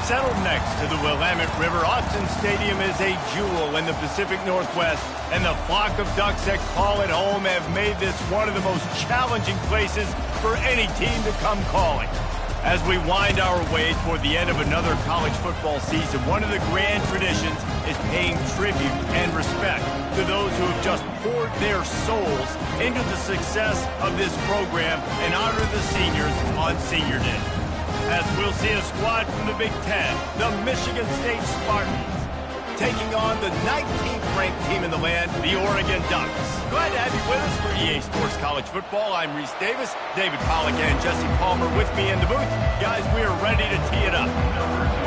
Settled next to the Willamette River, Austin Stadium is a jewel in the Pacific Northwest, and the flock of Ducks that call it home have made this one of the most challenging places for any team to come calling. As we wind our way toward the end of another college football season, one of the grand traditions is paying tribute and respect to those who have just poured their souls into the success of this program and honor the seniors on Senior Day. As we'll see a squad from the Big Ten, the Michigan State Spartans, taking on the 19th ranked team in the land, the Oregon Ducks. Glad to have you with us for EA Sports College Football. I'm Reese Davis, David Pollack and Jesse Palmer with me in the booth. Guys, we are ready to tee it up.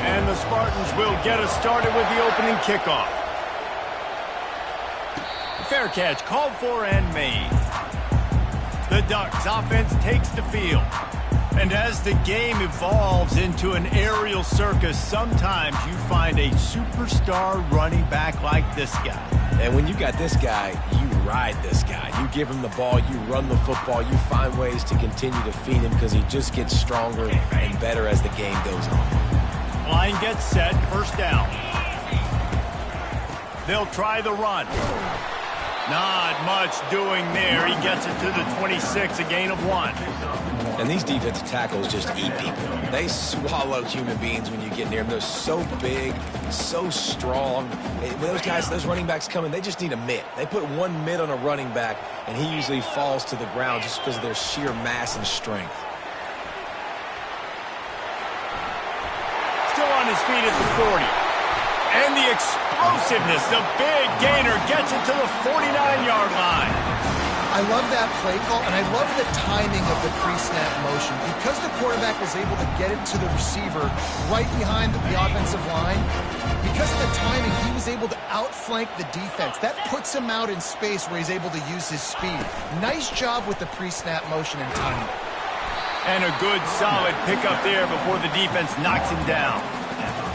And the Spartans will get us started with the opening kickoff. Fair catch called for and made. The Ducks offense takes the field. And as the game evolves into an aerial circus, sometimes you find a superstar running back like this guy. And when you got this guy, you ride this guy. You give him the ball, you run the football, you find ways to continue to feed him because he just gets stronger and better as the game goes on. Line gets set, first down. They'll try the run. Not much doing there. He gets it to the 26, a gain of 1. And these defensive tackles just eat people. They swallow human beings when you get near them. They're so big, so strong. When those guys, those running backs come in, they just need a mitt. They put one mitt on a running back, and he usually falls to the ground just because of their sheer mass and strength. Still on his feet at the 40. And the explosiveness, the big gainer gets it to the 49-yard line. I love that play call, and I love the timing of the pre-snap motion. Because the quarterback was able to get it to the receiver right behind the offensive line, because of the timing, he was able to outflank the defense. That puts him out in space where he's able to use his speed. Nice job with the pre-snap motion and timing. And a good, solid pickup there before the defense knocks him down.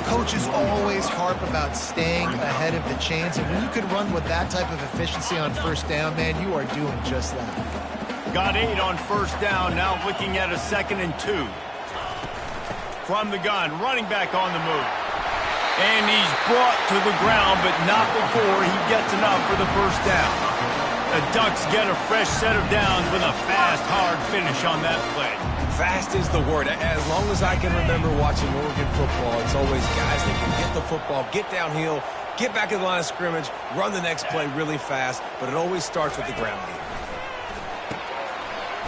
Coaches always harp about staying ahead of the chains, and when you can run with that type of efficiency on first down, man, you are doing just that. Got 8 on first down, now looking at a 2nd and 2. From the gun, running back on the move. And he's brought to the ground, but not before he gets enough for the first down. The Ducks get a fresh set of downs with a fast, hard finish on that play. Fast is the word. As long as I can remember watching Oregon football, it's always guys that can get the football, get downhill, get back in the line of scrimmage, run the next play really fast, but it always starts with the ground game.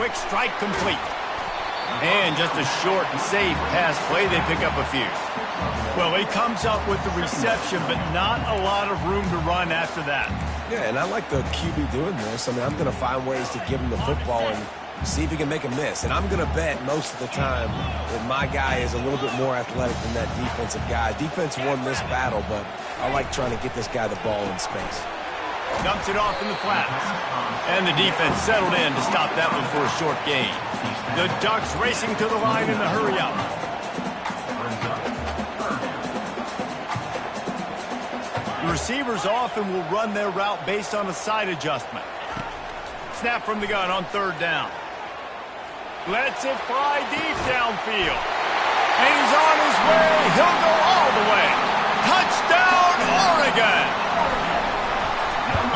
Quick strike complete. And just a short and safe pass play, they pick up a few. Well, he comes up with the reception, but not a lot of room to run after that. Yeah, and I like the QB doing this. I mean, I'm going to find ways to give him the football and see if he can make a miss. And I'm going to bet most of the time that my guy is a little bit more athletic than that defensive guy. Defense won this battle, but I like trying to get this guy the ball in space. Dumps it off in the flats. And the defense settled in to stop that one for a short gain. The Ducks racing to the line in the hurry-up. The receivers often will run their route based on a side adjustment. Snap from the gun on third down. Lets it fly deep downfield. And he's on his way. He'll go all the way. Touchdown, Oregon!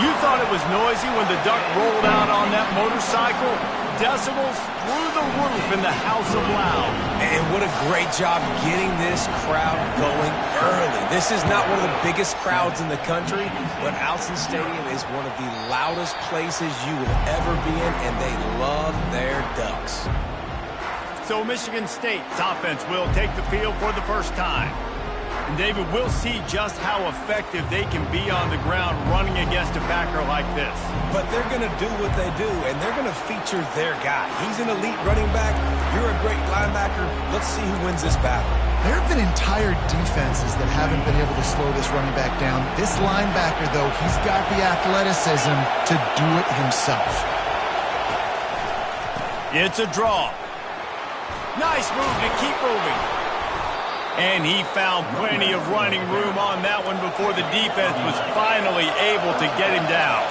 You thought it was noisy when the Duck rolled out on that motorcycle? Decibels through the roof in the House of Loud. And what a great job getting this crowd going early. This is not one of the biggest crowds in the country, but Austin Stadium is one of the loudest places you will ever be in, and they love their Ducks. So Michigan State's offense will take the field for the first time. And David, we'll see just how effective they can be on the ground running against a backer like this. But they're going to do what they do, and they're going to feature their guy. He's an elite running back. You're a great linebacker. Let's see who wins this battle. There have been entire defenses that haven't been able to slow this running back down. This linebacker, though, he's got the athleticism to do it himself. It's a draw. Nice move to keep moving. And he found plenty of running room on that one before the defense was finally able to get him down.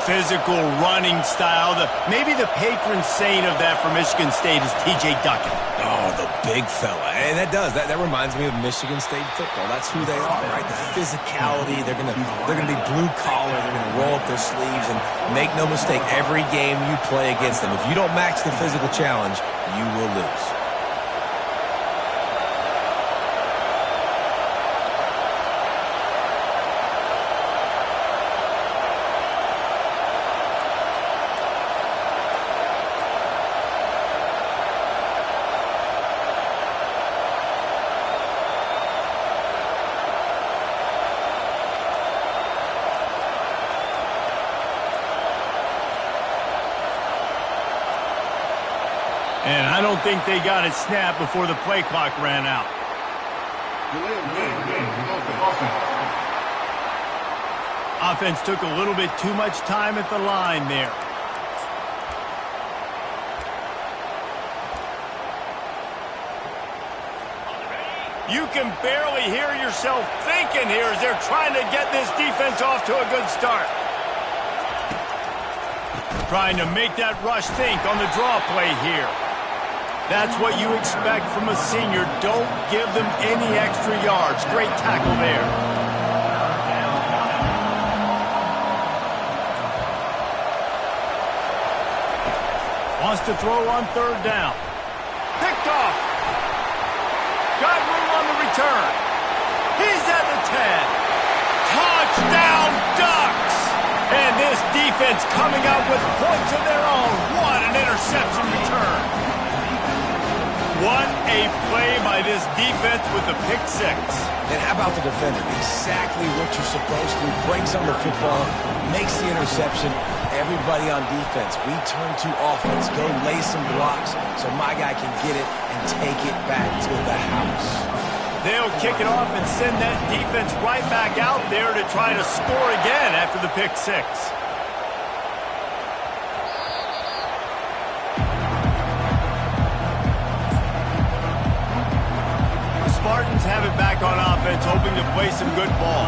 physical running style. Maybe the patron saint of that for Michigan State is T.J. Duckett. Oh, the big fella. And that reminds me of Michigan State football. That's who they are, right? The physicality. They're gonna be blue collar. They're gonna roll up their sleeves, and make no mistake, every game you play against them, if you don't match the physical challenge, you will lose. And I don't think they got it snapped before the play clock ran out. Offense took a little bit too much time at the line there. You can barely hear yourself thinking here as they're trying to get this defense off to a good start. Trying to make that rush think on the draw play here. That's what you expect from a senior. Don't give them any extra yards. Great tackle there. Wants to throw on third down. Picked off. Got room on the return. He's at the 10. Touchdown, Ducks! And this defense coming out with points of their own. What an interception return. What a play by this defense with the pick six. And how about the defender? Exactly what you're supposed to. Breaks on the football, makes the interception. Everybody on defense, we turn to offense. Go lay some blocks so my guy can get it and take it back to the house. They'll kick it off and send that defense right back out there to try to score again after the pick six. Spartans have it back on offense, hoping to play some good ball.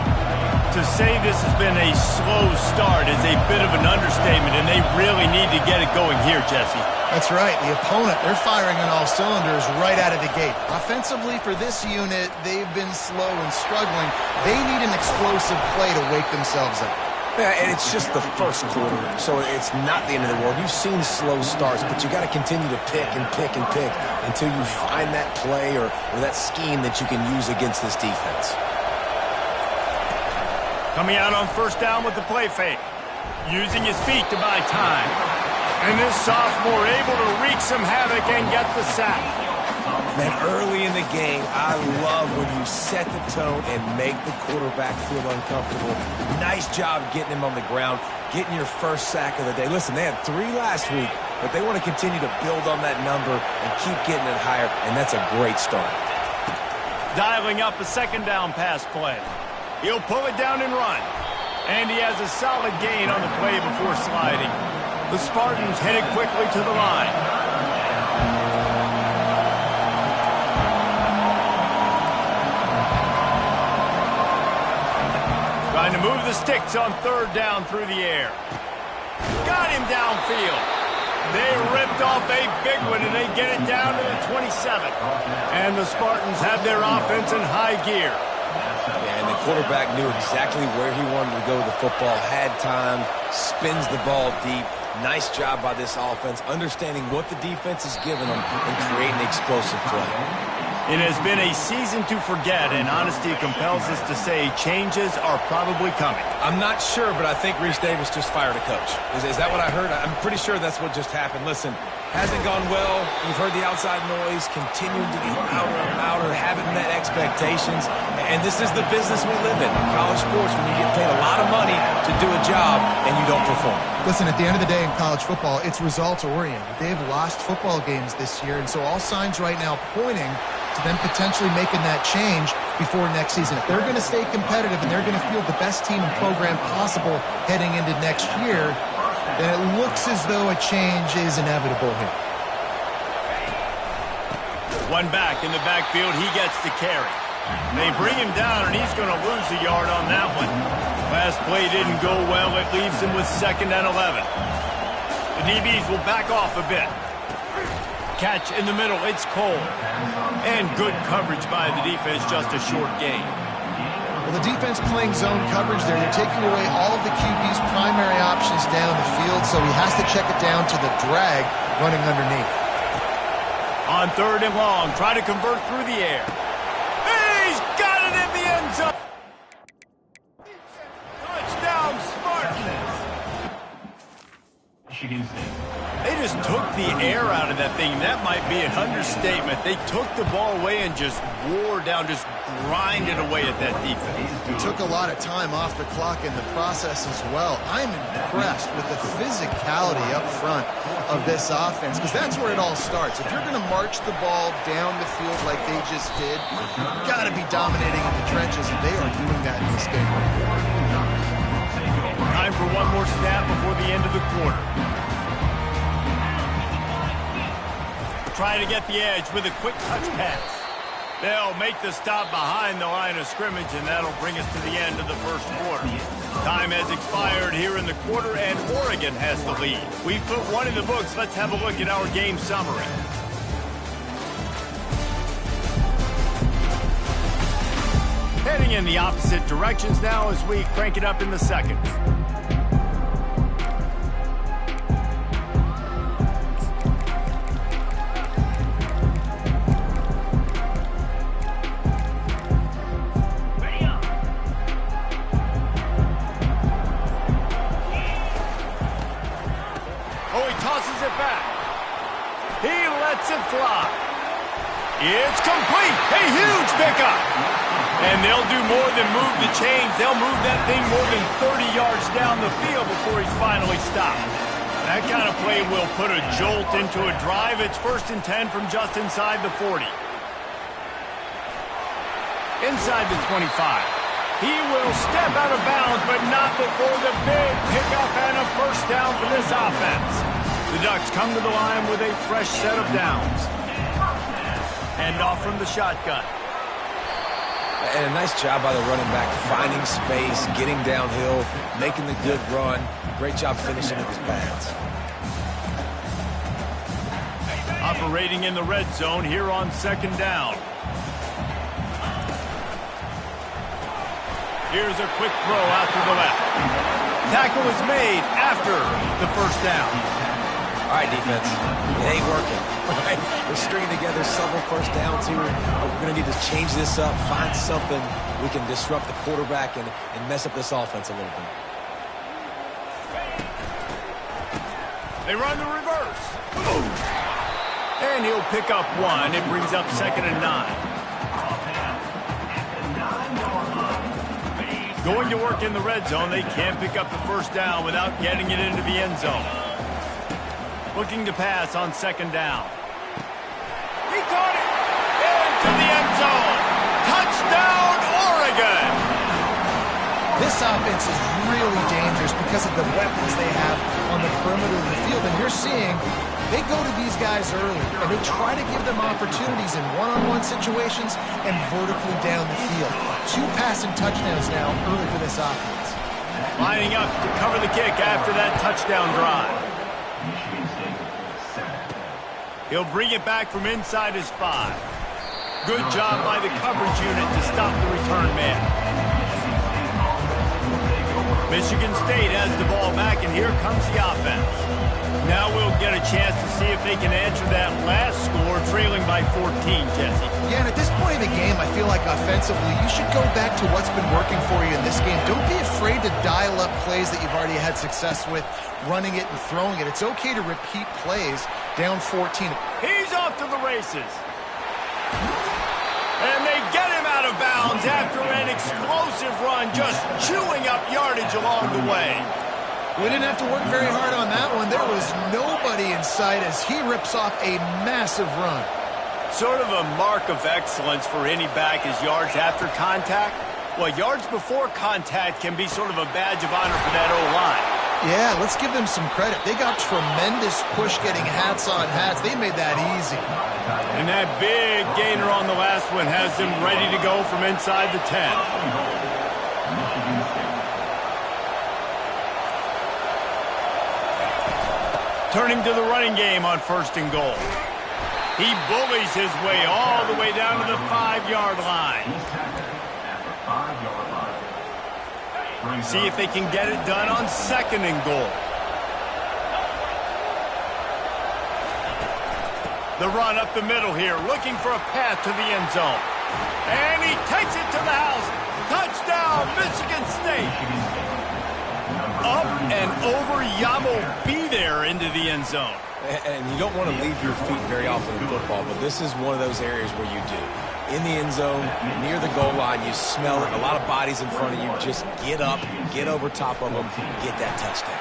To say this has been a slow start is a bit of an understatement, and they really need to get it going here, Jesse. That's right. The opponent, they're firing on all cylinders right out of the gate. Offensively, for this unit, they've been slow and struggling. They need an explosive play to wake themselves up. Yeah, and it's just the first quarter, so it's not the end of the world. You've seen slow starts, but you got to continue to pick and pick and pick until you find that play or that scheme that you can use against this defense. Coming out on first down with the play fake. Using his feet to buy time. And this sophomore able to wreak some havoc and get the sack. Man, early in the game, I love when you set the tone and make the quarterback feel uncomfortable. Nice job getting him on the ground, getting your first sack of the day. Listen, they had 3 last week, but they want to continue to build on that number and keep getting it higher, and that's a great start. Dialing up a second down pass play. He'll pull it down and run. And he has a solid gain on the play before sliding. The Spartans headed quickly to the line. Trying to move the sticks on third down through the air. Got him downfield. They ripped off a big one, and they get it down to the 27. And the Spartans have their offense in high gear. And the quarterback knew exactly where he wanted to go with the football, had time, spins the ball deep. Nice job by this offense, understanding what the defense is giving them and creating explosive play. It has been a season to forget, and honesty compels us to say changes are probably coming. I'm not sure, but I think Reese Davis just fired a coach. Is that what I heard? I'm pretty sure that's what just happened. Listen, hasn't gone well. You've heard the outside noise, continuing to get louder and louder, haven't met expectations. And this is the business we live in college sports, when you get paid a lot of money to do a job and you don't perform. Listen, at the end of the day in college football, it's results-oriented. They've lost football games this year, and so all signs right now pointing to them potentially making that change before next season. If they're going to stay competitive and they're going to field the best team and program possible heading into next year, then it looks as though a change is inevitable here. One back in the backfield, he gets the carry. They bring him down, and he's going to lose a yard on that one. Last play didn't go well. It leaves him with 2nd and 11. The DBs will back off a bit. Catch in the middle. It's Cole. And good coverage by the defense, just a short gain. Well, the defense playing zone coverage there. They're taking away all of the QB's primary options down the field, so he has to check it down to the drag running underneath. On 3rd and long, try to convert through the air. He's got it in the end zone. Touchdown, Spartans. They just took the air out of that thing. That might be an understatement. They took the ball away and just wore down, just grinded away at that defense. It took a lot of time off the clock in the process as well. I'm impressed with the physicality up front of this offense, because that's where it all starts. If you're going to march the ball down the field like they just did, you've got to be dominating in the trenches, and they are doing that in this game. Time for one more snap before the end of the quarter. Try to get the edge with a quick touch pass. They'll make the stop behind the line of scrimmage, and that'll bring us to the end of the first quarter. Time has expired here in the quarter, and Oregon has the lead. We've put one in the books. Let's have a look at our game summary. Heading in the opposite directions now as we crank it up in the second. Fly. It's complete. A huge pickup. And they'll do more than move the chains. They'll move that thing more than 30 yards down the field before he's finally stopped. That kind of play will put a jolt into a drive. It's 1st and 10 from just inside the 40. Inside the 25. He will step out of bounds, but not before the big pickup and a first down for this offense. The Ducks come to the line with a fresh set of downs. Hand off from the shotgun. And a nice job by the running back, finding space, getting downhill, making the good run. Great job finishing with his pads. Operating in the red zone here on 2nd down. Here's a quick throw out to the left. Tackle is made after the first down. All right, defense, it ain't working. Right? We're stringing together several first downs here. We're going to need to change this up, find something we can disrupt the quarterback and mess up this offense a little bit. They run the reverse. And he'll pick up 1. It brings up 2nd and 9. Going to work in the red zone. They can't pick up the first down without getting it into the end zone. Looking to pass on 2nd down. He caught it! Into the end zone! Touchdown, Oregon! This offense is really dangerous because of the weapons they have on the perimeter of the field. And you're seeing they go to these guys early, and they try to give them opportunities in one-on-one situations and vertically down the field. 2 passing touchdowns now early for this offense. Lining up to cover the kick after that touchdown drive. He'll bring it back from inside his 5. Good job by the coverage unit to stop the return man. Michigan State has the ball back, and here comes the offense. Now we'll get a chance to see if they can answer that last score, trailing by 14, Jesse. Yeah, and at this point in the game, I feel like offensively, you should go back to what's been working for you in this game. Don't be afraid to dial up plays that you've already had success with, running it and throwing it. It's okay to repeat plays down 14. He's off to the races. And they get him out of bounds after an explosive run, just chewing up yardage along the way. We didn't have to work very hard on that one. There was nobody in sight as he rips off a massive run. Sort of a mark of excellence for any back is yards after contact. Well, yards before contact can be sort of a badge of honor for that O-line. Yeah, let's give them some credit. They got tremendous push getting hats on hats. They made that easy. And that big gainer on the last one has them ready to go from inside the 10. Turning to the running game on 1st and goal. He bullies his way all the way down to the 5-yard line. See if they can get it done on 2nd and goal. The run up the middle here, looking for a path to the end zone. And he takes it to the house. Touchdown, Michigan State. Up and over, Yamo be there into the end zone. And you don't want to leave your feet very often in football, but this is one of those areas where you do. In the end zone, near the goal line, you smell it. A lot of bodies in front of you. Just get up, get over top of them, get that touchdown.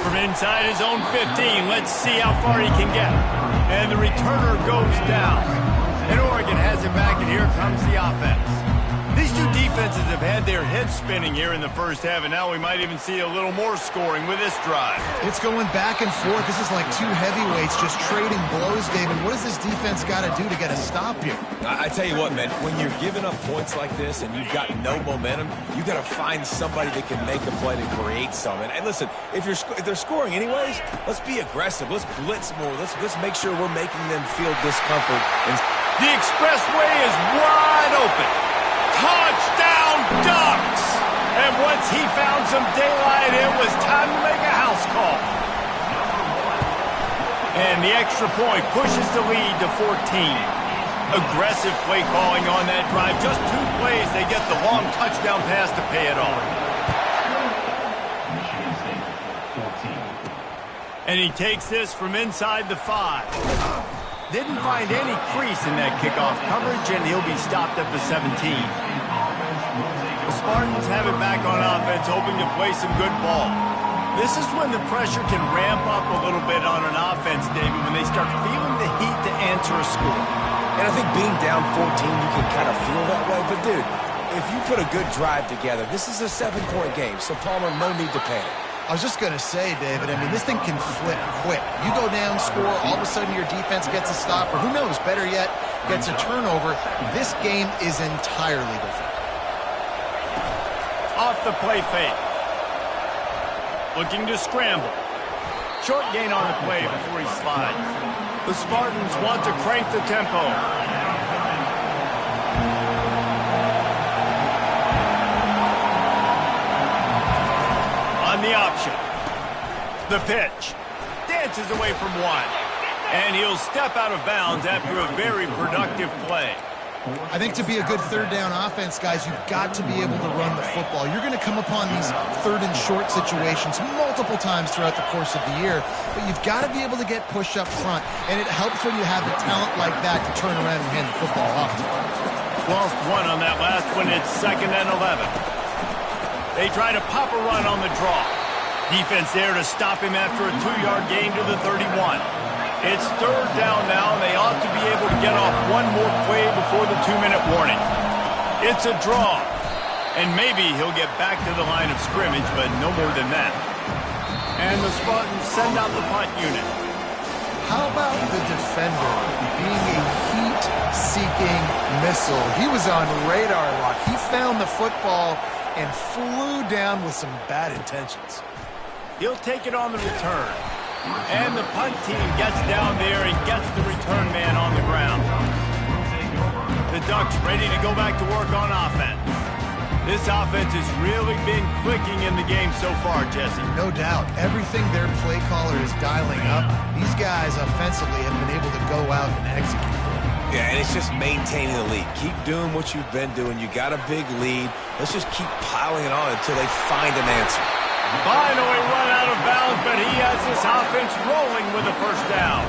From inside his own 15, let's see how far he can get. And the returner goes down. And Oregon has it back, and here comes the offense. These two defenses have had their heads spinning here in the first half, and now we might even see a little more scoring with this drive. It's going back and forth. This is like two heavyweights just trading blows, David. What does this defense got to do to get a stop here? I tell you what, man, when you're giving up points like this and you've got no momentum, you got to find somebody that can make a play to create something. And listen, if they're scoring anyways, let's be aggressive. Let's blitz more. Let's make sure we're making them feel discomfort. The expressway is wide open. Touchdown, Ducks! And once he found some daylight, it was time to make a house call. And the extra point pushes the lead to 14. Aggressive play calling on that drive. Just 2 plays, they get the long touchdown pass to pay it off. And he takes this from inside the 5. Didn't find any crease in that kickoff coverage, and he'll be stopped at the 17. The Spartans have it back on offense, hoping to play some good ball. This is when the pressure can ramp up a little bit on an offense, David, when they start feeling the heat to answer a score. And I think being down 14, you can kind of feel that way. But, dude, if you put a good drive together, this is a 7-point game, so Palmer, no need to panic. I was just going to say, David, I mean, this thing can flip quick. You go down, score, all of a sudden your defense gets a stop, or who knows, better yet, gets a turnover. This game is entirely different. Off the play fake. Looking to scramble. Short gain on the play before he slides. The Spartans want to crank the tempo. The option. The pitch. Dances away from one. And he'll step out of bounds after a very productive play. I think to be a good third down offense, guys, you've got to be able to run the football. You're going to come upon these 3rd and short situations multiple times throughout the course of the year, but you've got to be able to get push up front, and it helps when you have the talent like that to turn around and hand the football off. Lost one on that last one. It's 2nd and 11. They try to pop a run on the draw. Defense there to stop him after a 2-yard gain to the 31. It's 3rd down now, and they ought to be able to get off one more play before the 2-minute warning. It's a draw, and maybe he'll get back to the line of scrimmage, but no more than that. And the Spartans send out the punt unit. How about the defender being a heat-seeking missile? He was on radar lock. He found the football and flew down with some bad intentions. He'll take it on the return. And the punt team gets down there and gets the return man on the ground. The Ducks ready to go back to work on offense. This offense has really been clicking in the game so far, Jesse. No doubt. Everything their play caller is dialing up, these guys offensively have been able to go out and execute. Yeah, and it's just maintaining the lead. Keep doing what you've been doing. You got a big lead. Let's just keep piling it on until they find an answer. Finally run out of bounds, but he has this offense rolling with a 1st down.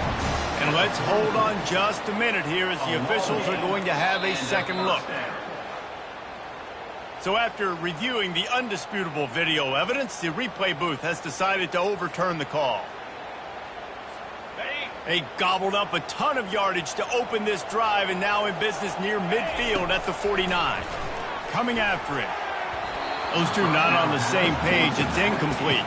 And let's hold on just a minute here as the officials are going to have a second look. So after reviewing the undisputable video evidence, the replay booth has decided to overturn the call. They gobbled up a ton of yardage to open this drive, and now in business near midfield at the 49. Coming after it. Those two not on the same page. It's incomplete.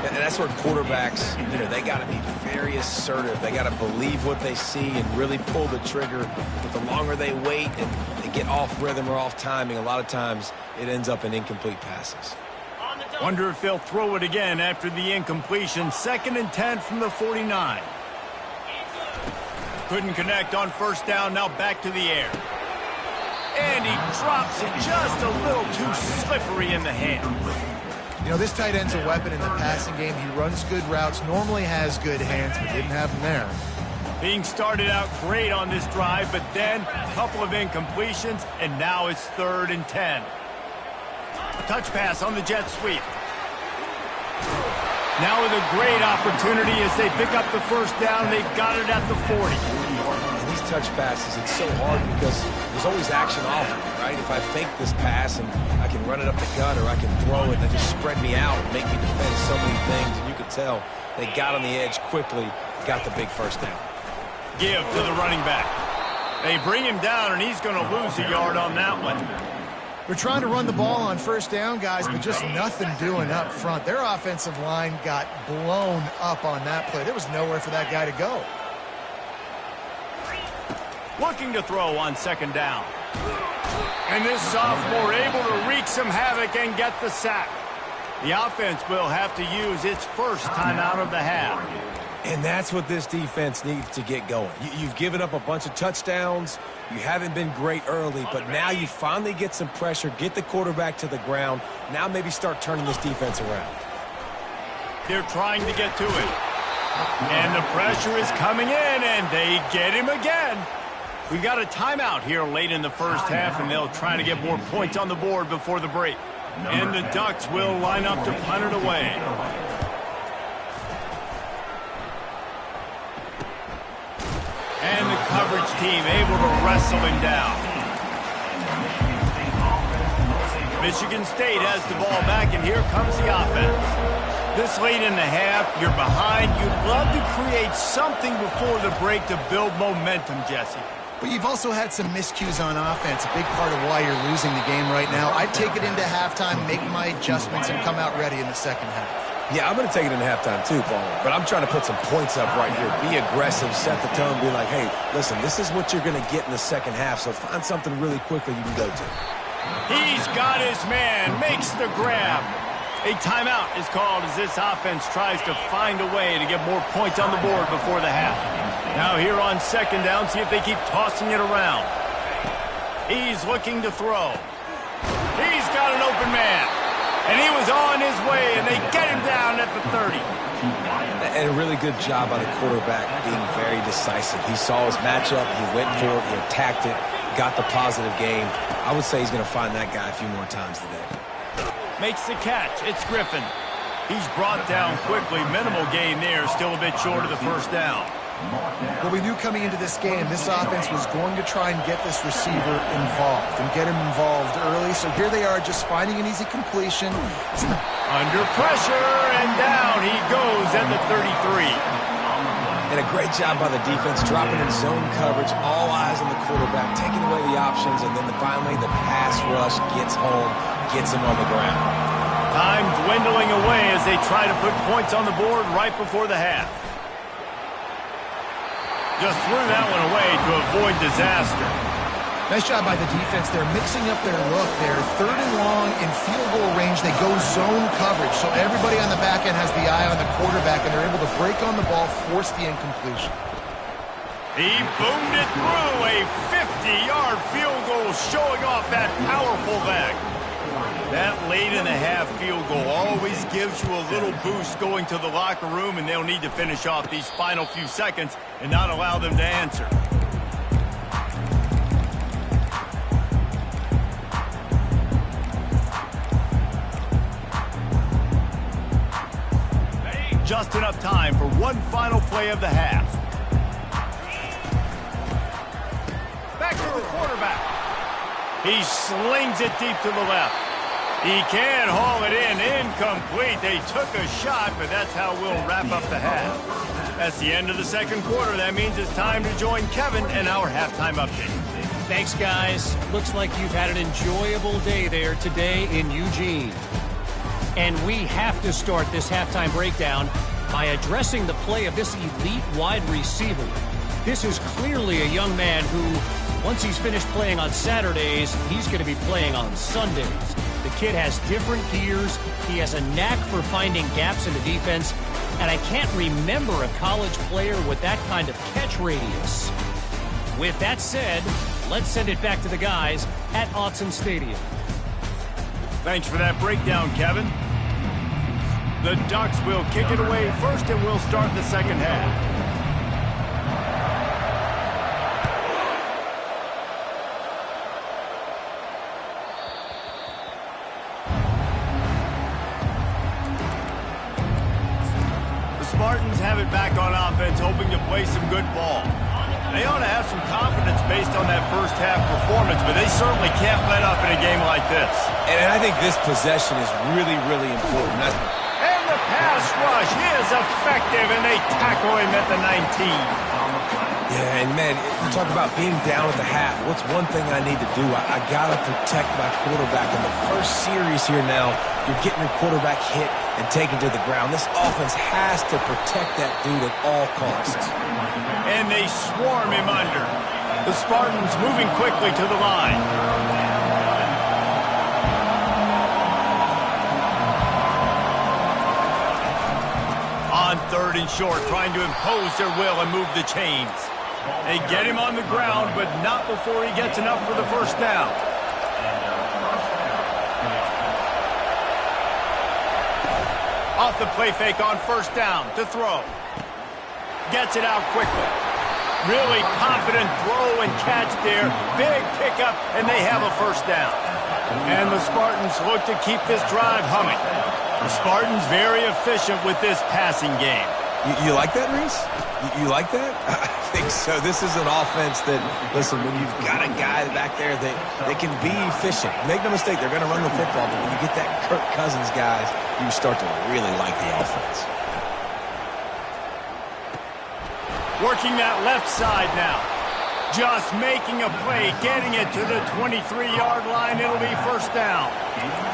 And that's where quarterbacks, they got to be very assertive. They got to believe what they see and really pull the trigger. But the longer they wait and they get off rhythm or off timing, a lot of times it ends up in incomplete passes. Wonder if they'll throw it again after the incompletion. 2nd and 10 from the 49. Couldn't connect on first down. Now back to the air. And he drops it just a little too slippery in the hand. This tight end's a weapon in the passing game. He runs good routes, normally has good hands, but didn't have them there. Being started out great on this drive, but then a couple of incompletions, and now it's 3rd and 10. Touch pass on the jet sweep. Now with a great opportunity as they pick up the first down. They've got it at the 40. And these touch passes, it's so hard because there's always action off of it, right? If I fake this pass and I can run it up the gut or I can throw it and they just spread me out and make me defend so many things. And you could tell they got on the edge quickly, got the big first down. Give to the running back. They bring him down, and he's going to lose a yard on that one. We're trying to run the ball on first down, guys, but just nothing doing up front. Their offensive line got blown up on that play. There was nowhere for that guy to go. Looking to throw on 2nd down. And this sophomore able to wreak some havoc and get the sack. The offense will have to use its first timeout of the half. And that's what this defense needs to get going. You've given up a bunch of touchdowns. You haven't been great early, but now you finally get some pressure, get the quarterback to the ground. Now maybe start turning this defense around. They're trying to get to it. And the pressure is coming in, and they get him again. We've got a timeout here late in the first half, and they'll try to get more points on the board before the break. And the Ducks will line up to punt it away. And the coverage team able to wrestle him down. Michigan State has the ball back, and here comes the offense. This late in the half, you're behind. You'd love to create something before the break to build momentum, Jesse. But you've also had some miscues on offense, a big part of why you're losing the game right now. I'd take it into halftime, make my adjustments, and come out ready in the second half. Yeah, I'm going to take it in halftime too, Paul. But I'm trying to put some points up right here. Be aggressive, set the tone, be like, hey, listen, this is what you're going to get in the second half, so find something really quickly you can go to. He's got his man, makes the grab. A timeout is called as this offense tries to find a way to get more points on the board before the half. Now here on 2nd down, see if they keep tossing it around. He's looking to throw. He's got an open man. And he was on his way, and they get him down at the 30. And a really good job by the quarterback being very decisive. He saw his matchup, he went for it, he attacked it, got the positive gain. I would say he's going to find that guy a few more times today. Makes the catch. It's Griffin. He's brought down quickly. Minimal gain there, still a bit short of the first down. Well, we knew coming into this game, this offense was going to try and get this receiver involved and get him involved early. So here they are just finding an easy completion. Under pressure, and down he goes at the 33. And a great job by the defense, dropping in zone coverage, all eyes on the quarterback, taking away the options, and then finally the pass rush gets home, gets him on the ground. Time dwindling away as they try to put points on the board right before the half. Just threw that one away to avoid disaster. Nice job by the defense. They're mixing up their look. They're 3rd and long in field goal range. They go zone coverage. So everybody on the back end has the eye on the quarterback, and they're able to break on the ball, force the incompletion. He boomed it through a 50-yard field goal, showing off that powerful leg. That late in the half field goal always gives you a little boost going to the locker room, and they'll need to finish off these final few seconds and not allow them to answer. Just enough time for one final play of the half. Back to the quarterback. He slings it deep to the left. He can haul it in. Incomplete. They took a shot, but that's how we'll wrap up the half. That's the end of the second quarter. That means it's time to join Kevin and our halftime update. Thanks, guys. Looks like you've had an enjoyable day there today in Eugene. And we have to start this halftime breakdown by addressing the play of this elite wide receiver. This is clearly a young man who, once he's finished playing on Saturdays, he's going to be playing on Sundays. The kid has different gears. He has a knack for finding gaps in the defense. And I can't remember a college player with that kind of catch radius. With that said, let's send it back to the guys at Autzen Stadium. Thanks for that breakdown, Kevin. The Ducks will kick it away first, and we'll start the second half. The Spartans have it back on offense, hoping to play some good ball. They ought to have some confidence based on that first half performance, but they certainly can't let up in a game like this. And I think this possession is really, really important. And the pass rush is effective, and they tackle him at the 19. Yeah, and man, you talk about being down at the half. What's one thing I need to do? I got to protect my quarterback. In the first series here now, you're getting your quarterback hit and taken to the ground. This offense has to protect that dude at all costs. And they swarm him under. The Spartans moving quickly to the line. On 3rd and short, trying to impose their will and move the chains. They get him on the ground, but not before he gets enough for the first down. Off the play fake on 1st down to throw. Gets it out quickly. Really confident throw and catch there. Big pickup, and they have a 1st down. And the Spartans look to keep this drive humming. The Spartans very efficient with this passing game. You like that, Reese? You like that? I think so. This is an offense that, listen, when you've got a guy back there, they can be efficient. Make no mistake, they're going to run the football, but when you get that Kirk Cousins guys, you start to really like the offense. Working that left side now. Just making a play, getting it to the 23-yard line. It'll be 1st down.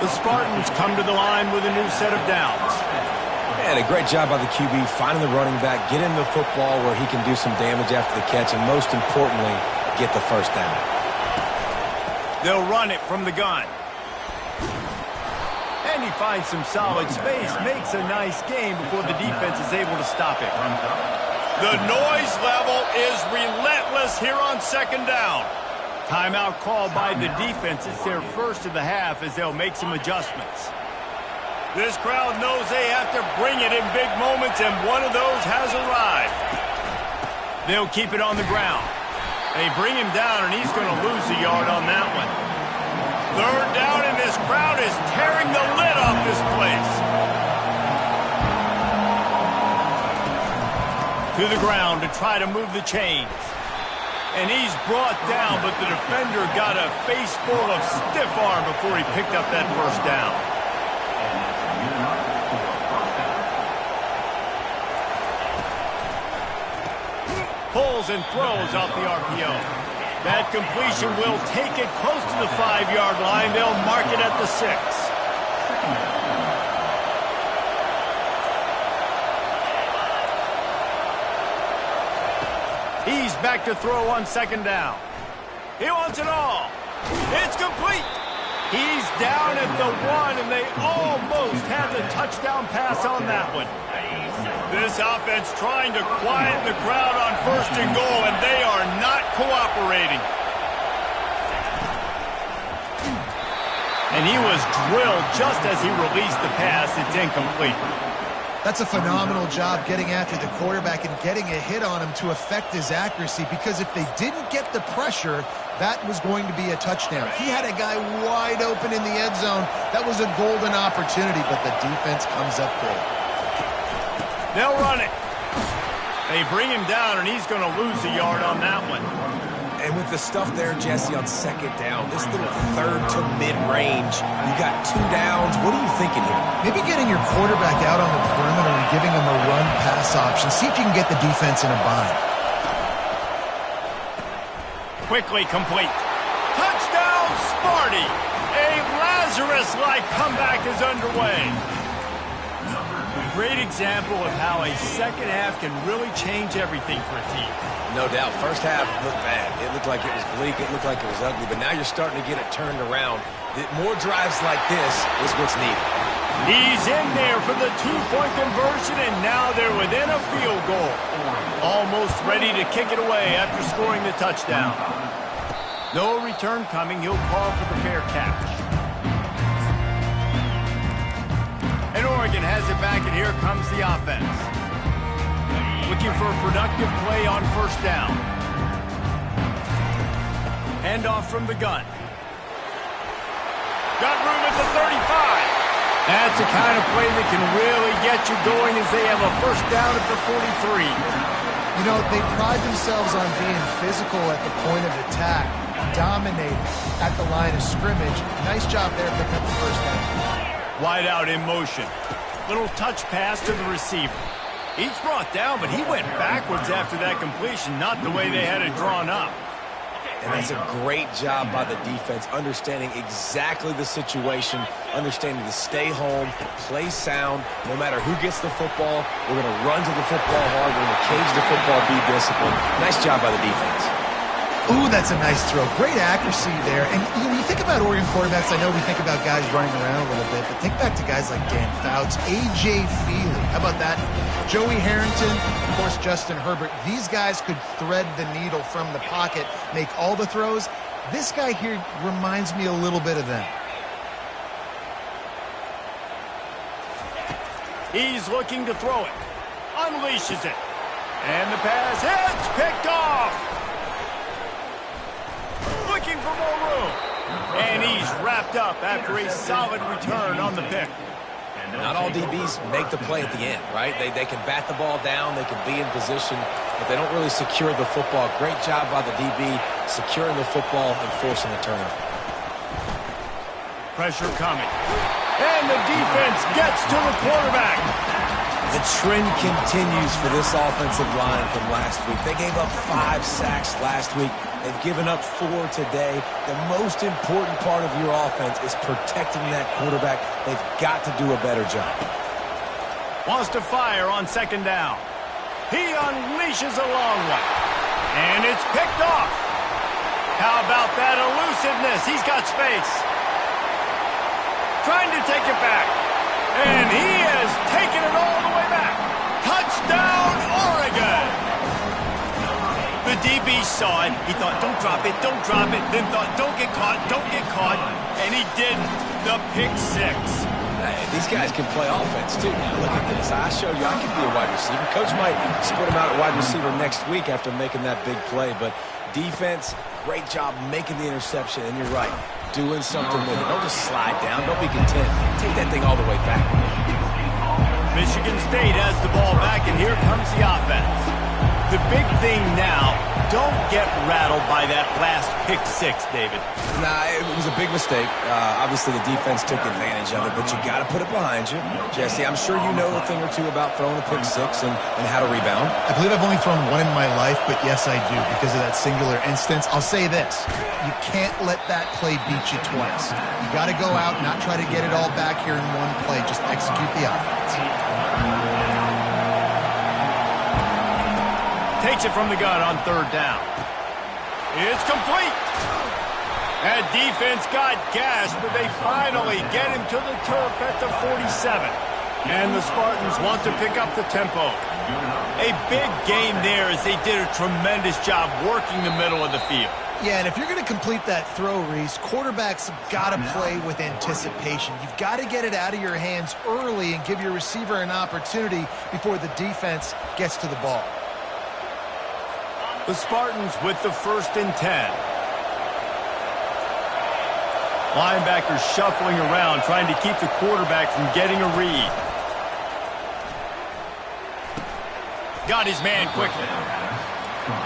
The Spartans come to the line with a new set of downs. And a great job by the QB, finding the running back, getting the football where he can do some damage after the catch, and most importantly, get the 1st down. They'll run it from the gun. And he finds some solid space, makes a nice game before the defense is able to stop it. The noise level is relentless here on 2nd down. Timeout called by the defense. It's their first of the half as they'll make some adjustments. This crowd knows they have to bring it in big moments, and one of those has arrived. They'll keep it on the ground. They bring him down, and he's going to lose a yard on that one. 3rd down, and this crowd is tearing the lid off this place. To the ground to try to move the chains. And he's brought down, but the defender got a face full of stiff arm before he picked up that 1st down. Pulls and throws out the RPO. That completion will take it close to the 5-yard line. They'll mark it at the 6. He's back to throw on 2nd down. He wants it all. It's complete. He's down at the 1, and they almost had the touchdown pass on that one. This offense trying to quiet the crowd on 1st and goal, and they are not cooperating. And he was drilled just as he released the pass. It's incomplete. That's a phenomenal job getting after the quarterback and getting a hit on him to affect his accuracy, because if they didn't get the pressure, that was going to be a touchdown. He had a guy wide open in the end zone. That was a golden opportunity, but the defense comes up big. They'll run it. They bring him down, and he's going to lose a yard on that one. And with the stuff there, Jesse, on 2nd down, this little 3rd to mid-range, you got 2 downs. What are you thinking here? Maybe getting your quarterback out on the perimeter and giving him a run-pass option. See if you can get the defense in a bind. Quickly complete. Touchdown, Sparty! A Lazarus-like comeback is underway. A great example of how a second half can really change everything for a team. No doubt. First half looked bad. It looked like it was bleak. It looked like it was ugly. But now you're starting to get it turned around. More drives like this is what's needed. He's in there for the two-point conversion, and now they're within a field goal. Almost ready to kick it away after scoring the touchdown. No return coming. He'll call for the fair catch. And Oregon has it back, and here comes the offense. Looking for a productive play on first down. Handoff from the gun. Got room at the 35. That's the kind of play that can really get you going as they have a first down at the 43. You know, they pride themselves on being physical at the point of attack, dominating at the line of scrimmage. Nice job there picking up the first down. Wide out in motion. Little touch pass to the receiver. He's brought down, but he went backwards after that completion, not the way they had it drawn up. And that's a great job by the defense, understanding exactly the situation, understanding to stay home, play sound. No matter who gets the football, we're going to run to the football hard. We're going to cage the football, be disciplined. Nice job by the defense. Ooh, that's a nice throw. Great accuracy there. And you think about Oregon quarterbacks, I know we think about guys running around a little bit, but think back to guys like Dan Fouts, A.J. Feely. How about that? Joey Harrington, of course, Justin Herbert. These guys could thread the needle from the pocket, make all the throws. This guy here reminds me a little bit of them. He's looking to throw it. Unleashes it. And the pass hits, picked off. Looking for more room. And he's wrapped up after a solid return on the pick. Not all DBs make the play at the end, right? They can bat the ball down, they can be in position, but they don't really secure the football. Great job by the DB securing the football and forcing the turnover. Pressure coming. And the defense gets to the quarterback. The trend continues for this offensive line from last week. They gave up 5 sacks last week. They've given up 4 today. The most important part of your offense is protecting that quarterback. They've got to do a better job. Wants to fire on second down. He unleashes a long one. And it's picked off. How about that elusiveness? He's got space. Trying to take it back. And he has taken it all the way back. Touchdown, Oregon! The DB saw it. He thought, don't drop it, don't drop it. Then thought, don't get caught, don't get caught. And he didn't. The pick six. Hey, these guys can play offense, too. Now, look at this. I showed you I can be a wide receiver. Coach might split him out at wide receiver next week after making that big play. But defense, great job making the interception. And you're right, doing something with it. Don't just slide down. Don't be content. Take that thing all the way back. Michigan State has the ball back, and here comes the offense. The big thing now, don't get rattled by that last pick six, David. Nah, it was a big mistake. Obviously, the defense took advantage of it, but you got to put it behind you. Jesse, I'm sure you know a thing or two about throwing a pick six and how to rebound. I believe I've only thrown one in my life, but yes, I do because of that singular instance. I'll say this. You can't let that play beat you twice. You got to go out, not try to get it all back here in one play. Just execute the offense. Takes it from the gun on third down. It's complete. That defense got gassed, but they finally get him to the turf at the 47. And the Spartans want to pick up the tempo. A big game there as they did a tremendous job working the middle of the field. Yeah, and if you're going to complete that throw, Reese, quarterbacks have got to play with anticipation. You've got to get it out of your hands early and give your receiver an opportunity before the defense gets to the ball. The Spartans with the 1st and 10. Linebackers shuffling around, trying to keep the quarterback from getting a read. Got his man quickly.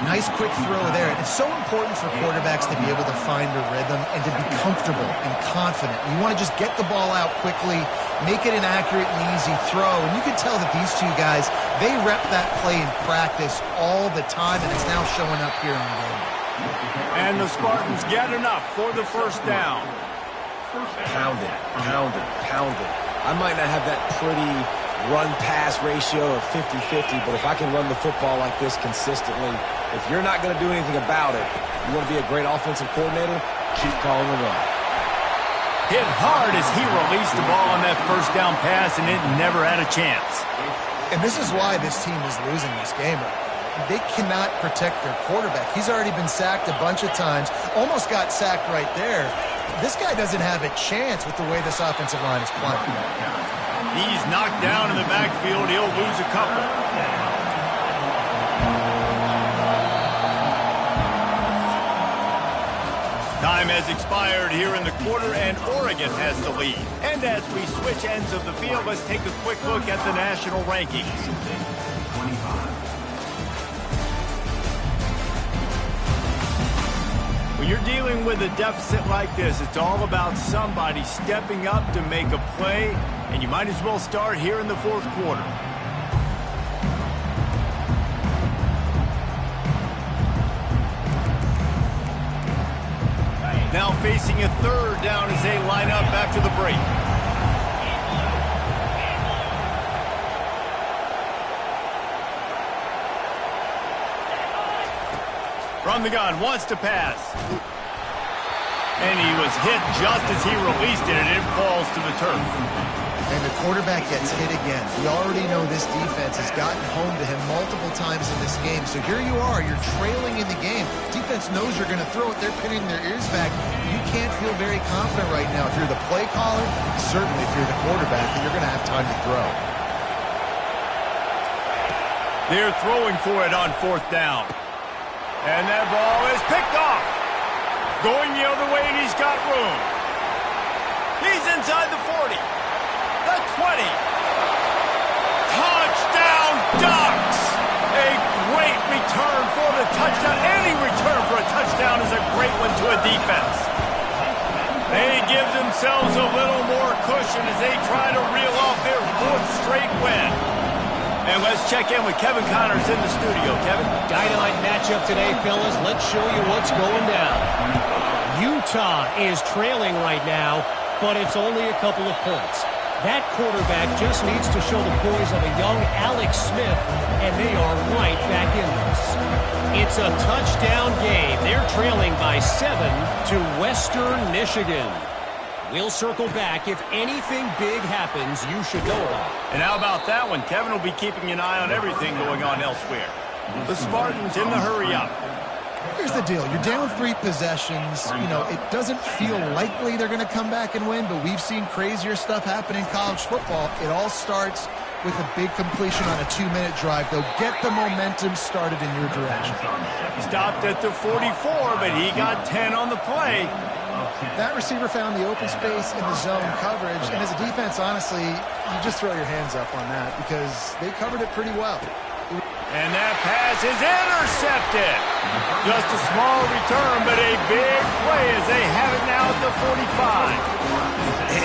Nice quick throw there. It's so important for quarterbacks to be able to find a rhythm and to be comfortable and confident. You want to just get the ball out quickly, make it an accurate and easy throw. And you can tell that these two guys, they rep that play in practice all the time, and it's now showing up here in the game. And the Spartans get enough for the first down. Pound it, pound it, pound it. I might not have that pretty run-pass ratio of 50-50, but if I can run the football like this consistently, if you're not going to do anything about it, you want to be a great offensive coordinator, keep calling the run. Hit hard as he released the ball on that first down pass, and it never had a chance. And this is why this team is losing this game right now. They cannot protect their quarterback. He's already been sacked a bunch of times, almost got sacked right there. This guy doesn't have a chance with the way this offensive line is playing. He's knocked down in the backfield. He'll lose a couple. Time has expired here in the quarter, and Oregon has the lead. And as we switch ends of the field, let's take a quick look at the national rankings. When you're dealing with a deficit like this, it's all about somebody stepping up to make a play, and you might as well start here in the fourth quarter. Now facing a third down as they line up after the break. From the gun, wants to pass. And he was hit just as he released it, and it falls to the turf. And the quarterback gets hit again. We already know this defense has gotten home to him multiple times in this game. So here you are, you're trailing in the game. Defense knows you're going to throw it. They're pinning their ears back. You can't feel very confident right now. If you're the play caller, certainly if you're the quarterback, that you're going to have time to throw. They're throwing for it on fourth down. And that ball is picked off. Going the other way, and he's got room. He's inside the 40. The 20. Touchdown, Ducks! A great return for the touchdown. Any return for a touchdown is a great one to a defense. They give themselves a little more cushion as they try to reel off their fourth straight win. And let's check in with Kevin Connors in the studio. Kevin? Dynamite matchup today, fellas. Let's show you what's going down. Utah is trailing right now, but it's only a couple of points. That quarterback just needs to show the poise of a young Alex Smith, and they are right back in this. It's a touchdown game. They're trailing by 7 to Western Michigan. We'll circle back. If anything big happens, you should know about it. And how about that one? Kevin will be keeping an eye on everything going on elsewhere. The Spartans in the hurry up. Here's the deal. You're down 3 possessions. You know, it doesn't feel likely they're going to come back and win, but we've seen crazier stuff happen in college football. It all starts with a big completion on a 2-minute drive. They'll get the momentum started in your direction. He stopped at the 44, but he got 10 on the play. That receiver found the open space in the zone coverage, and as a defense, honestly, you just throw your hands up on that because they covered it pretty well. And that pass is intercepted. Just a small return, but a big play as they have it now at the 45.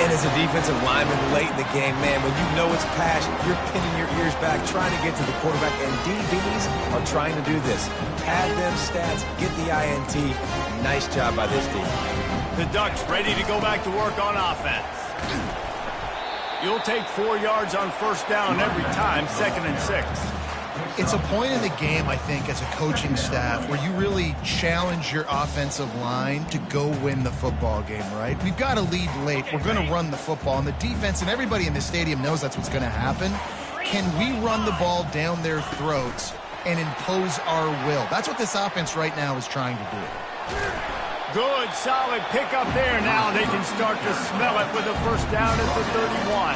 And as a defensive lineman late in the game, man, when you know it's pass, you're pinning your ears back, trying to get to the quarterback, and DBs are trying to do this. Pad them stats, get the INT. Nice job by this team. The Ducks ready to go back to work on offense. You'll take 4 yards on first down every time, 2nd and 6. It's a point in the game, I think, as a coaching staff where you really challenge your offensive line to go win the football game, right? We've got to lead late. We're going to run the football, and the defense and everybody in the stadium knows that's what's going to happen. Can we run the ball down their throats and impose our will? That's what this offense right now is trying to do. Good, solid pickup there. Now they can start to smell it with a first down at the 31.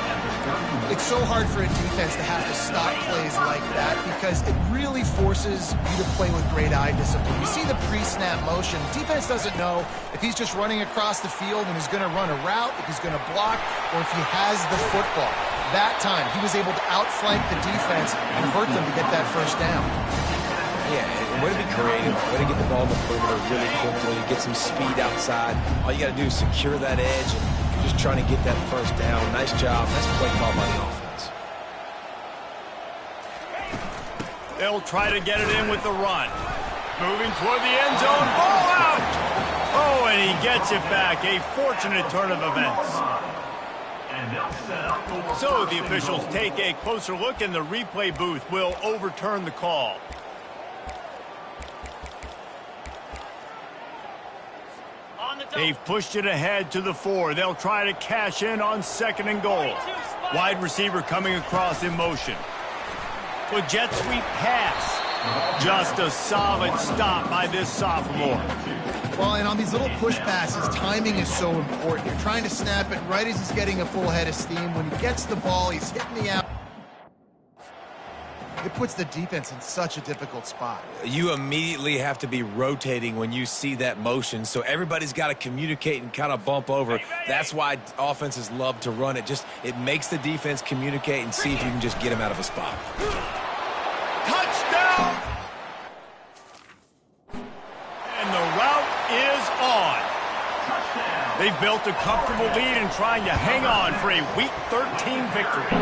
It's so hard for a defense to have to stop plays like that because it really forces you to play with great eye discipline. You see the pre-snap motion. Defense doesn't know if he's just running across the field and he's going to run a route, if he's going to block, or if he has the football. That time, he was able to outflank the defense and hurt them to get that first down. Yeah, and way to be creative, way to get the ball in the perimeter really quickly, get some speed outside. All you got to do is secure that edge and just trying to get that first down. Nice job. Nice play call by the offense. They'll try to get it in with the run. Moving toward the end zone. Ball gets it back. A fortunate turn of events. So the officials take a closer look, and the replay booth will overturn the call. They've pushed it ahead to the 4. They'll try to cash in on 2nd and goal. Wide receiver coming across in motion. A jet sweep pass. Just a solid stop by this sophomore. Well, and on these little push passes, timing is so important. You're trying to snap it right as he's getting a full head of steam. When he gets the ball, he's hitting the out. It puts the defense in such a difficult spot. You immediately have to be rotating when you see that motion, so everybody's got to communicate and kind of bump over. That's why offenses love to run it. It makes the defense communicate and see if you can just get him out of a spot. Touchdown! And the route is on. They've built a comfortable lead and trying to hang on for a Week 13 victory.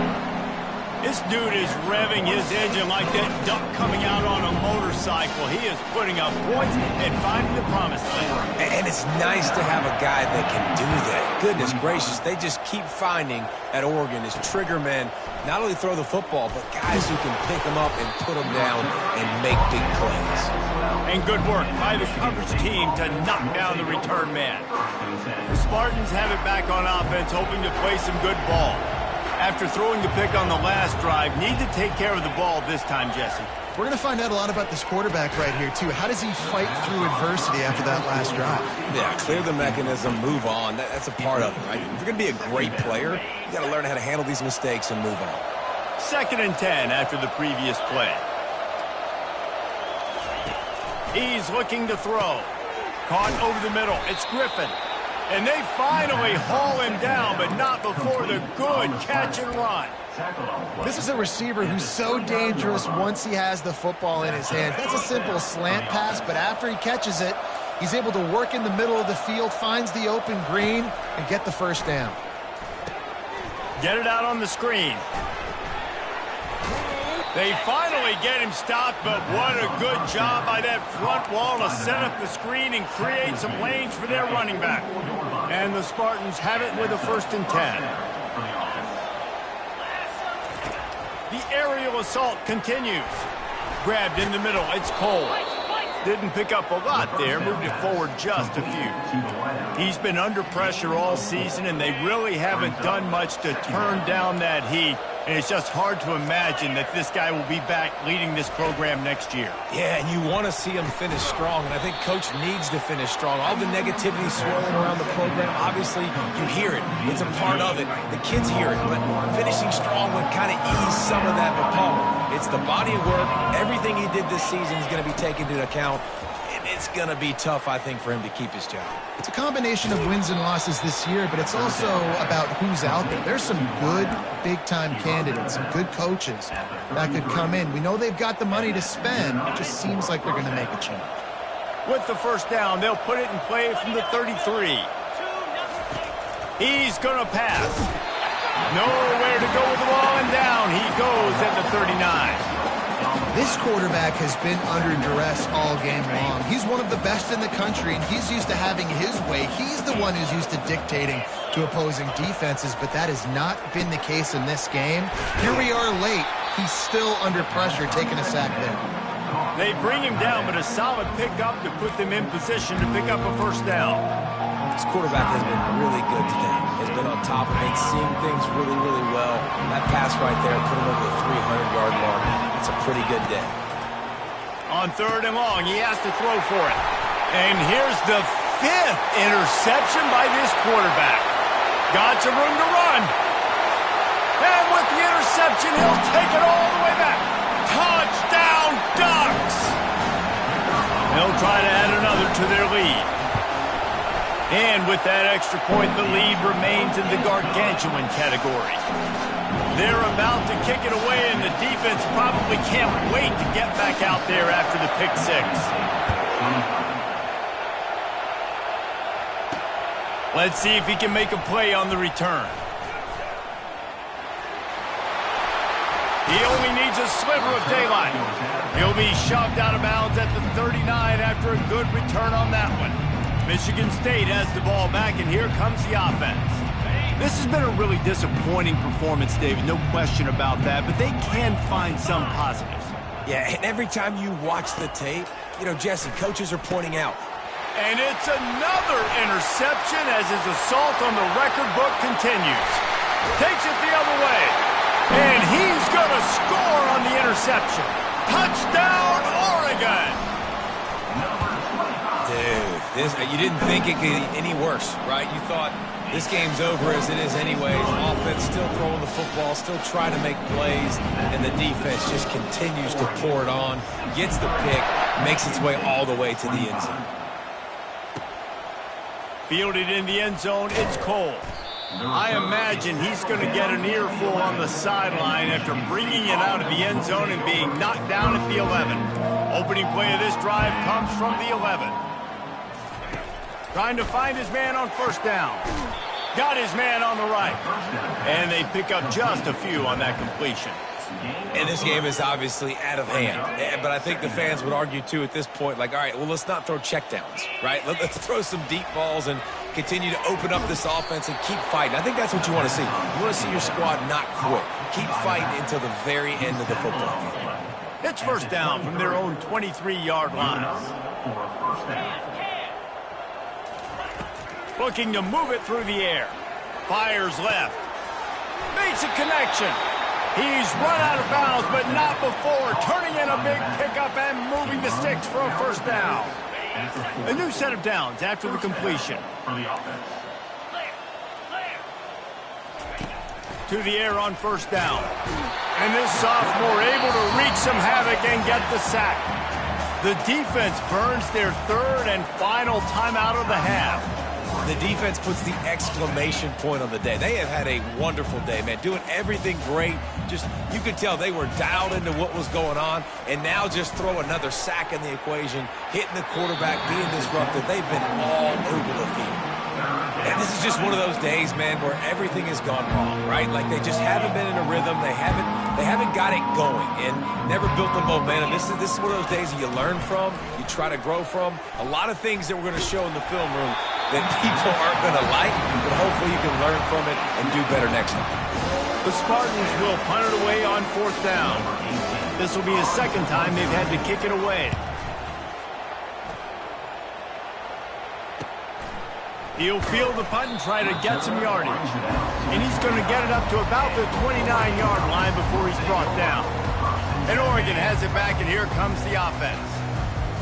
This dude is revving his engine like that duck coming out on a motorcycle. He is putting up points and finding the promised land. And it's nice to have a guy that can do that. Goodness gracious, they just keep finding at Oregon is trigger men. Not only throw the football, but guys who can pick them up and put them down and make big plays. And good work by the coverage team to knock down the return man. The Spartans have it back on offense, hoping to play some good ball. After throwing the pick on the last drive, need to take care of the ball this time, Jesse. We're going to find out a lot about this quarterback right here, too. How does he fight through adversity after that last drive? Yeah, clear the mechanism, move on. That's a part of it, right? If you're going to be a great player, you got to learn how to handle these mistakes and move on. 2nd and 10 after the previous play. He's looking to throw. Caught over the middle. It's Griffin. And they finally haul him down, but not before the good catch and run. This is a receiver who's so dangerous once he has the football in his hands. That's a simple slant pass, but after he catches it, he's able to work in the middle of the field, finds the open green, and get the first down. Get it out on the screen. They finally get him stopped, but what a good job by that front wall to set up the screen and create some lanes for their running back. And the Spartans have it with a 1st and 10. The aerial assault continues. Grabbed in the middle, it's Cole. Didn't pick up a lot there, moved it forward just a few. He's been under pressure all season, and they really haven't done much to turn down that heat. And it's just hard to imagine that this guy will be back leading this program next year. Yeah, and you want to see him finish strong, and I think Coach needs to finish strong. All the negativity swirling around the program, obviously, you hear it. It's a part of it. The kids hear it, but finishing strong would kind of ease some of that repellent. It's the body of work. Everything he did this season is going to be taken into account. It's going to be tough, I think, for him to keep his job. It's a combination of wins and losses this year, but it's also about who's out there. There's some good big-time candidates, some good coaches that could come in. We know they've got the money to spend. It just seems like they're going to make a change. With the 1st down, they'll put it in play from the 33. He's going to pass. Nowhere to go with the ball, and down he goes at the 39. This quarterback has been under duress all game long. He's one of the best in the country, and he's used to having his way. He's the one who's used to dictating to opposing defenses, but that has not been the case in this game. Here we are late. He's still under pressure, taking a sack there. They bring him down, but a solid pickup to put them in position to pick up a 1st down. This quarterback has been really good today. Has been on top of it, seeing things really, really well. That pass right there put him over the 300-yard mark. It's a pretty good day. On 3rd and long, he has to throw for it. And here's the 5th interception by this quarterback. Got some room to run. And with the interception, he'll take it all the way back. Touchdown, Ducks! They'll try to add another to their lead. And with that extra point, the lead remains in the gargantuan category. They're about to kick it away, and the defense probably can't wait to get back out there after the pick 6. Let's see if he can make a play on the return. He only needs a sliver of daylight. He'll be shoved out of bounds at the 39 after a good return on that one. Michigan State has the ball back, and here comes the offense. This has been a really disappointing performance, David, no question about that, but they can find some positives. Yeah, and every time you watch the tape, you know, Jesse, coaches are pointing out. And it's another interception as his assault on the record book continues. Takes it the other way. And he's going to score on the interception. Touchdown, Oregon! Dude, you didn't think it could get any worse, right? You thought this game's over as it is anyways. Offense still throwing the football, still trying to make plays, and the defense just continues to pour it on, gets the pick, makes its way all the way to the end zone. Fielded in the end zone, it's Cole. I imagine he's going to get an earful on the sideline after bringing it out of the end zone and being knocked down at the 11. Opening play of this drive comes from the 11. Trying to find his man on first down. Got his man on the right. And they pick up just a few on that completion. And this game is obviously out of hand. But I think the fans would argue, too, at this point, like, all right, well, let's not throw checkdowns, right? Let's throw some deep balls and continue to open up this offense and keep fighting. I think that's what you want to see. You want to see your squad not quit. Keep fighting until the very end of the football game. It's first down from their own 23-yard line. Looking to move it through the air. Fires left. Makes a connection. He's run out of bounds, but not before turning in a big pickup and moving the sticks for a first down. A new set of downs after the completion. To the air on first down. And this sophomore able to wreak some havoc and get the sack. The defense burns their third and final timeout of the half. The defense puts the exclamation point on the day. They have had a wonderful day, man. Doing everything great. Just, you could tell they were dialed into what was going on. And now just throw another sack in the equation, hitting the quarterback, being disruptive. They've been all over the field. And this is just one of those days, man, where everything has gone wrong, right? Like they just haven't been in a rhythm. They haven't got it going and never built the momentum. This is one of those days that you learn from, you try to grow from. A lot of things that we're going to show in the film room that people aren't going to like, but hopefully you can learn from it and do better next time. The Spartans will punt it away on fourth down. This will be the second time they've had to kick it away. He'll field the punt and try to get some yardage. And he's going to get it up to about the 29-yard line before he's brought down. And Oregon has it back, and here comes the offense.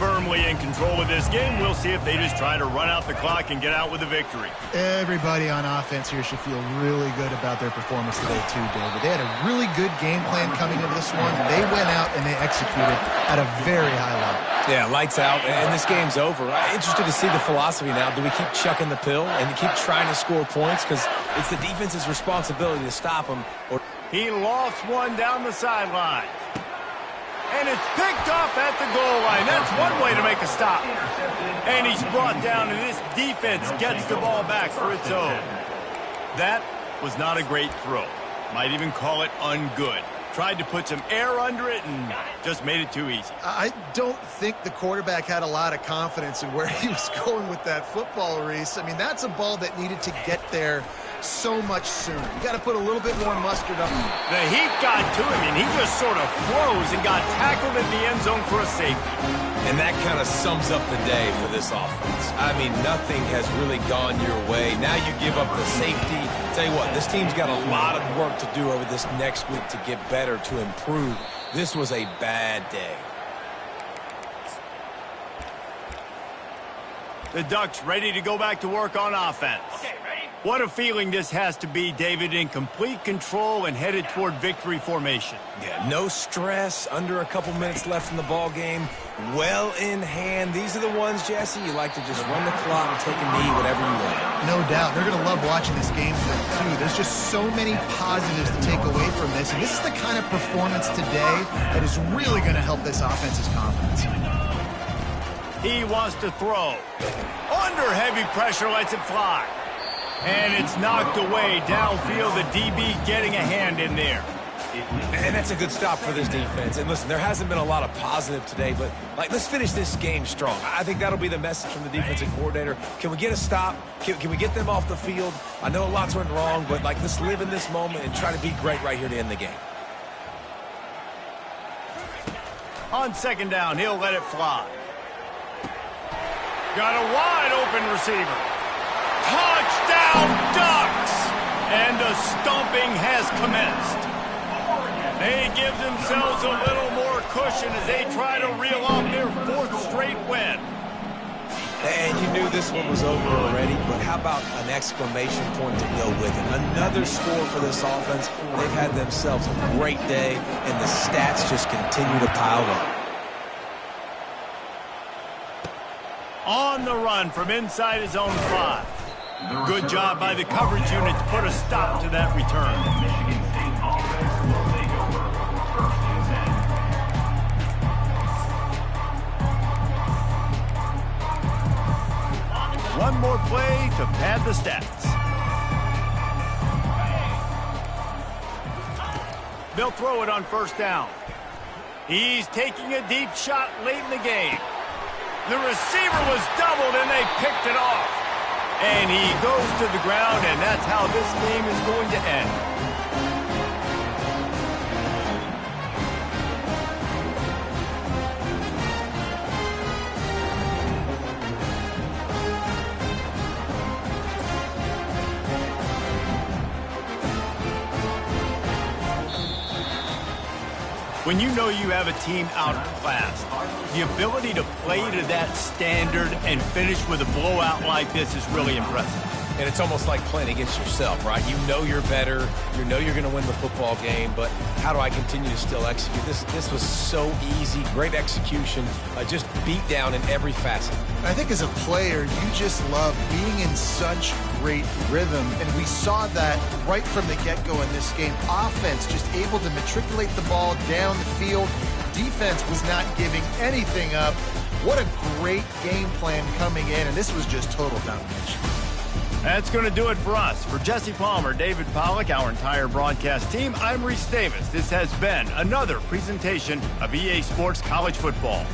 Firmly in control of this game. We'll see if they just try to run out the clock and get out with a victory. Everybody on offense here should feel really good about their performance today too, David. They had a really good game plan coming into this one. They went out and they executed at a very high level. Yeah, lights out, and this game's over. I'm interested to see the philosophy now. Do we keep chucking the pill and keep trying to score points? Because it's the defense's responsibility to stop them. He lofts one down the sideline. And it's picked off at the goal line. That's one way to make a stop. And he's brought down, and this defense gets the ball back for its own. That was not a great throw. Might even call it ungood. Tried to put some air under it and just made it too easy. I don't think the quarterback had a lot of confidence in where he was going with that football, Reese. I mean, that's a ball that needed to get there so much sooner. You got to put a little bit more mustard up. The heat got to him, and he just sort of froze and got tackled in the end zone for a safety. And that kind of sums up the day for this offense. I mean, nothing has really gone your way. Now you give up the safety. Tell you what, this team's got a lot of work to do over this next week to get better, to improve. This was a bad day. The Ducks ready to go back to work on offense. Okay, ready? What a feeling this has to be, David, in complete control and headed toward victory formation. Yeah, no stress, under a couple minutes left in the ball game, well in hand. These are the ones, Jesse, you like to just run the clock, take a knee, whatever you want. No doubt. They're going to love watching this game too. There's just so many positives to take away from this, and this is the kind of performance today that is really going to help this offense's confidence. He wants to throw. Under heavy pressure, lets it fly. And it's knocked away downfield. The DB getting a hand in there. And that's a good stop for this defense. And listen, there hasn't been a lot of positive today, but let's finish this game strong. I think that'll be the message from the defensive coordinator. Can we get a stop? Can we get them off the field? I know a lot's went wrong, but let's live in this moment and try to be great right here to end the game. On second down, he'll let it fly. Got a wide open receiver. Touchdown Ducks! And a stomping has commenced. They give themselves a little more cushion as they try to reel off their 4th straight win. And you knew this one was over already, but how about an exclamation point to go with it? Another score for this offense. They've had themselves a great day, and the stats just continue to pile up. On the run from inside his own 5. Good job by the coverage unit to put a stop to that return. One more play to pad the stats. They'll throw it on first down. He's taking a deep shot late in the game. The receiver was doubled and they picked it off. And he goes to the ground, and that's how this game is going to end. When you know you have a team outclassed, the ability to play to that standard and finish with a blowout like this is really impressive. And it's almost like playing against yourself, right? You know you're better. You know you're going to win the football game, but how do I continue to still execute? This was so easy. Great execution. Just beat down in every facet. I think as a player, you just love being in such great rhythm, and we saw that right from the get-go in this game. Offense just able to matriculate the ball down the field. Defense was not giving anything up. What a great game plan coming in, and this was just total domination. That's going to do it for us. For Jesse Palmer, David Pollack, our entire broadcast team, I'm Reese Davis. This has been another presentation of EA Sports College Football.